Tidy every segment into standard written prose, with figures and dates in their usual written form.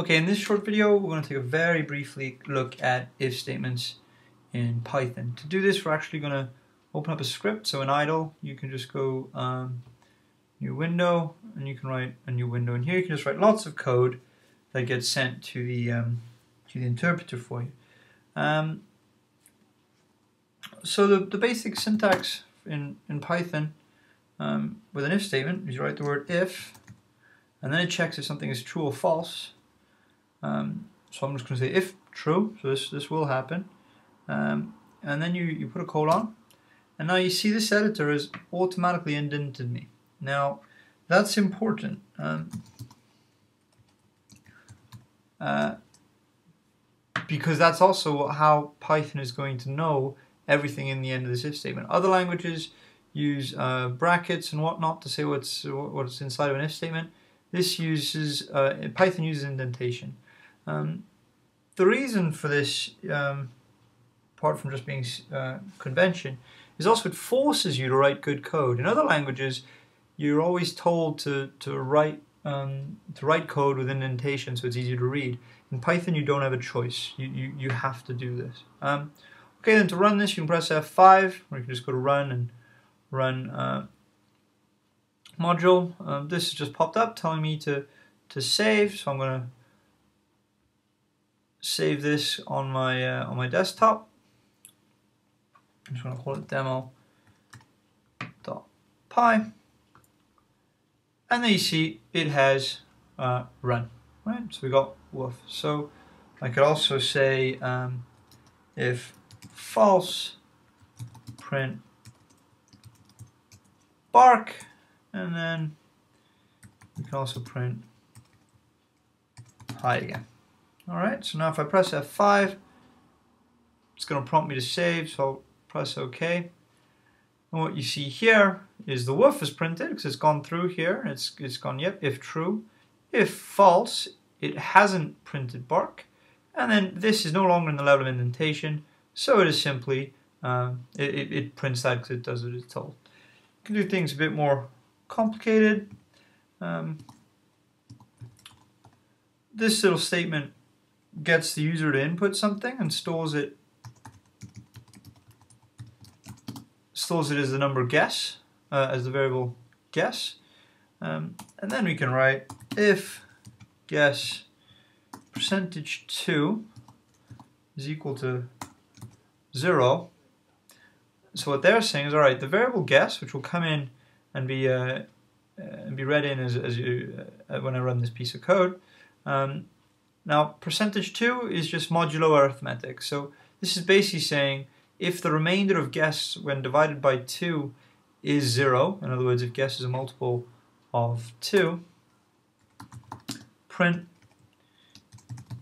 Okay, in this short video, we're going to take a very briefly look at if statements in Python. To do this, we're actually going to open up a script. So in idle, you can just go new window, and you can write a new window. And here you can just write lots of code that gets sent to the interpreter for you. So the basic syntax in Python with an if statement is you write the word if, and then it checks if something is true or false. So I'm just going to say if true, so this will happen, and then you put a colon, and now you see this editor has automatically indented me. Now that's important because that's also how Python is going to know everything in the end of this if statement. Other languages use brackets and whatnot to say what's inside of an if statement. This uses Python uses indentation. The reason for this, apart from just being convention, is also it forces you to write good code. In other languages, you're always told to write code with indentation so it's easier to read. In Python, you don't have a choice. You have to do this. Okay, then to run this, you can press F5, or you can just go to run and run module. This has just popped up telling me to save, so I'm going to save this on my desktop. I'm just going to call it demo.py, and then you see it has run. Right, so we got woof. So I could also say if false, print bark, and then we can also print hi again. Alright, so now if I press F5, it's going to prompt me to save, so I'll press OK. And what you see here is the woof is printed because it's gone through here. It's gone, yep, if true. If false, it hasn't printed bark. And then this is no longer in the level of indentation, so it is simply, it prints that because it does what it's told. You can do things a bit more complicated. This little statement gets the user to input something and stores it as the number guess, as the variable guess, and then we can write if guess %2 is equal to 0. So what they're saying is, all right, the variable guess, which will come in and be read in as you when I run this piece of code. Now, %2 is just modulo arithmetic. So this is basically saying if the remainder of guess when divided by 2 is 0, in other words, if guess is a multiple of 2, print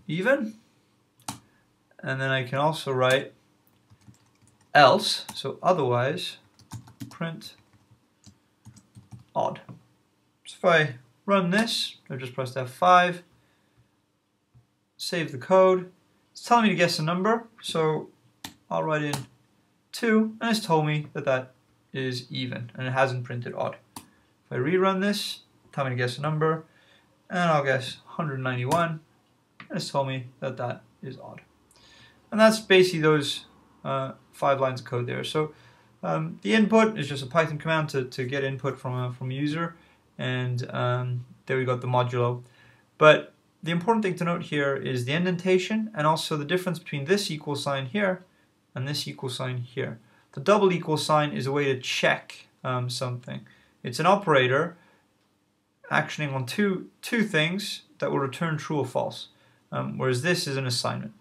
even. And then I can also write else, so otherwise, print odd. So if I run this, I've just pressed F5, save the code. It's telling me to guess a number, so I'll write in 2, and it's told me that that is even, and it hasn't printed odd. If I rerun this, tell me to guess a number, and I'll guess 191, and it's told me that that is odd. And that's basically those 5 lines of code there. So the input is just a Python command to get input from a user, and there we got the modulo. But the important thing to note here is the indentation and also the difference between this equal sign here and this equal sign here. The double equal sign is a way to check something. It's an operator actioning on two things that will return true or false, whereas this is an assignment.